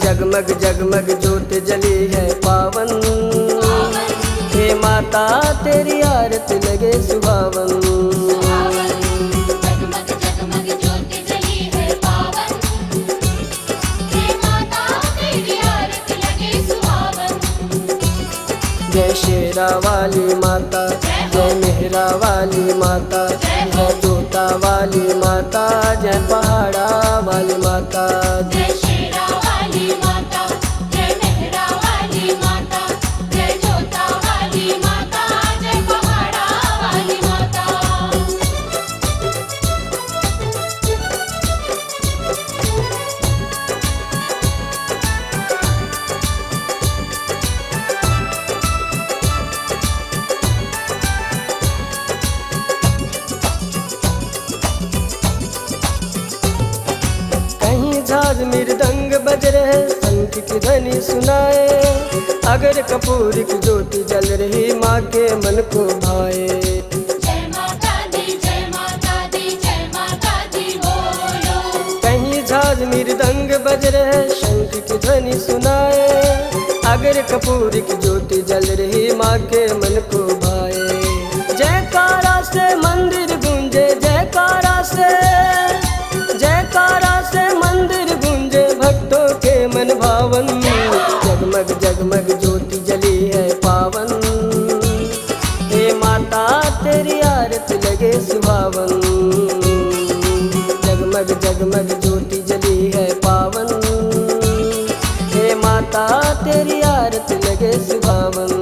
जगमग जगमग ज्योत जली है पावन। हे माता तेरी आरती लगे सुहावन। जगमग जगमग ज्योत जली है पावन। हे माता तेरी आरती लगे सुहावन। जय शेरा वाली माता, जय मेहरा वाली माता, जय जोता वाली माता, जय पहाड़ा वाली माता। जय शेरा वाली माता, जय मेहरा वाली माता, जय जोता वाली माता, जय पहाड़ा वाली माता। कहीं झाज मृदंग बज रहे, शंख की ध्वनि सुनाए, अगर कपूर की ज्योति जल रही माँ के मन को भाए। जय माता दी, जय माता दी, जय माता दी बोलो। कहीं झाज मृदंग बज रहे, शंख की ध्वनि सुनाए, अगर कपूर की ज्योति जल रही माँ के मन को भाए। जयकारा से मंदिर गूंजे, जयकारा से मंदिर गूंजे, भक्तों के मन भावन। जगमग जगमग ज्योति जली है पावन। हे माता तेरी आरती लगे सुहावन। जगमग जगमग ज्योति जली है पावन। हे माता तेरी आरती लगे सुहावन।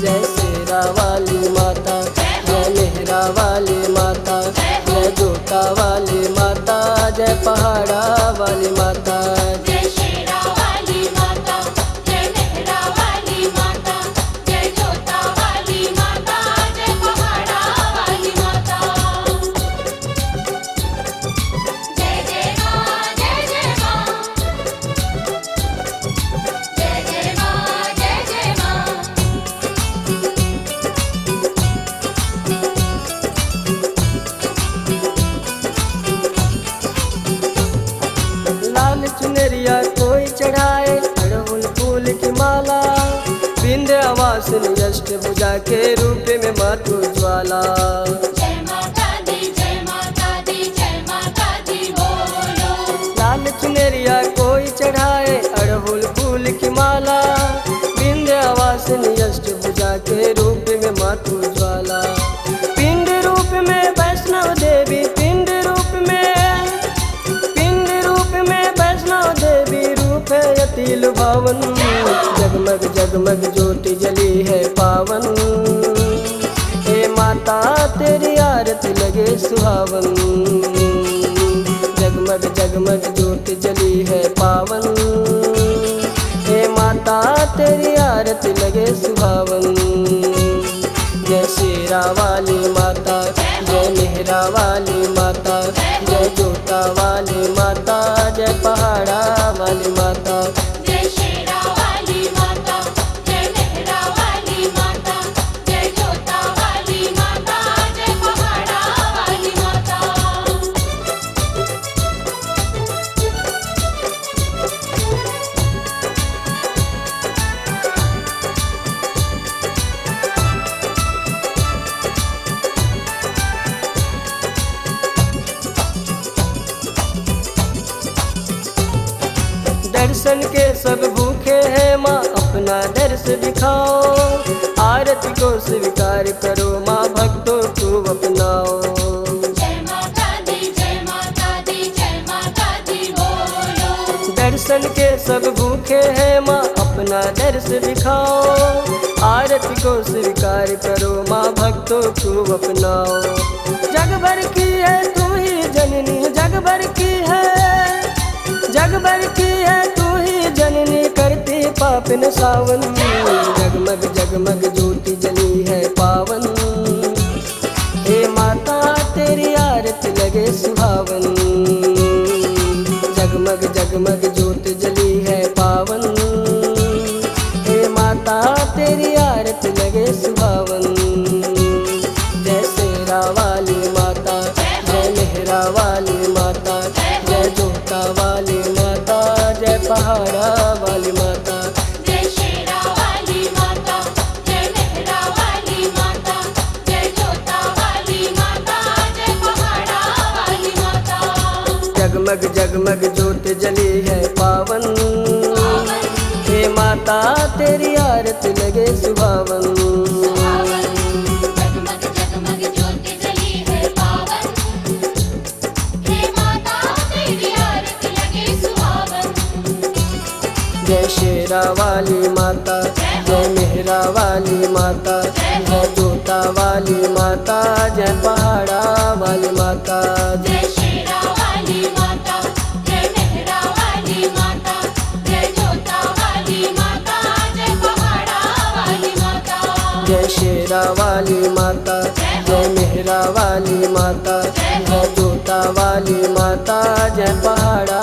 जय शेरा वाली माता, जय मेहरा वाली माता, जय जोता वाली माता, जय पहाड़ा वाली माता। जय शेरा वाली माता, जय मेहरा वाली माता, जय जोता वाली माता, जय पहाड़ा वाली माता। जय जय माँ, जय जय माँ, जय जय माँ, जय जय माँ। लाल चुनरिया कोई चढ़ाए, अड़हुल फूल की माला, विंध्यवासिनी अष्टभुजा के रूप में मातु ज्वाला। जय माता दी, जय माता दी, जय माता दी बोलो। लाल चुनरिया कोई चढ़ाए, अड़हुल फूल की माला, विंध्यवासिनी अष्टभुजा के रूप में मातु ज्वाला। पिंड रूप में वैष्णव देवी, पिंड रूप में वैष्णव देवी रूप है अति लुभावन। जगमग जगमग ज्योति जली है पावन। हे माता तेरी आरती लगे सुहावन। जगमग जगमग ज्योति जली है पावन। हे माता तेरी आरती लगे सुहावन। जय शेरा वाली माता, जय मेहरा वाली माता, जय जोता वाली माता, जय पहाड़ा वाली माता। जय शेरा वाली माता, जय मेहरा वाली माता, जय जोता वाली माता, जय पहाड़ा वाली माता। दर्शन के सब भूखे हैं माँ, अपना दर्श दिखाओ, आरती को स्वीकार करो माँ, भक्तों को अपनाओ। जय माता दी, जय माता दी, जय माता दी बोलो। दर्शन के सब भूखे हैं माँ, अपना दर्श दिखाओ, आरती को स्वीकार करो माँ, भक्तों को अपनाओ। जग भर की है तू ही जननी, जग भर की है तू ही जननी, करती पापन सावन। जगमग जगमग ज्योति जली है पावन। हे माता तेरी आरती लगे सुहावन। जगमग जगमग ज्योति जली है पावन। हे माता तेरी आरती लगे सुहावन। जय शेरा वाली माता, जय मेहरा वाली माता, जय जोता वाली माता, जय पहाड़ा वाली माता। जय शेरा वाली माता, जय मेहरा वाली माता, जय जोता वाली माता, जय पहाड़ा वाली माता। जगमग जगमग ज्योत जली है पावन, हे माता तेरी आरती लगे सुहावन। जगमग जगमग ज्योति जली है पावन, हे माता तेरी आरती लगे सुहावन। जय शेरा वाली माता, जय मेहरा वाली माता, जय जोता वाली माता, जय पहाड़ा वाली माता। जय शेरा वाली माता, जय मेहरा वाली माता, जय जोता वाली माता, जय पहाड़ा वाली माता। जय शेरा वाली माता, जय मेहरा वाली माता, जय जोता वाली माता, जय पहाड़ा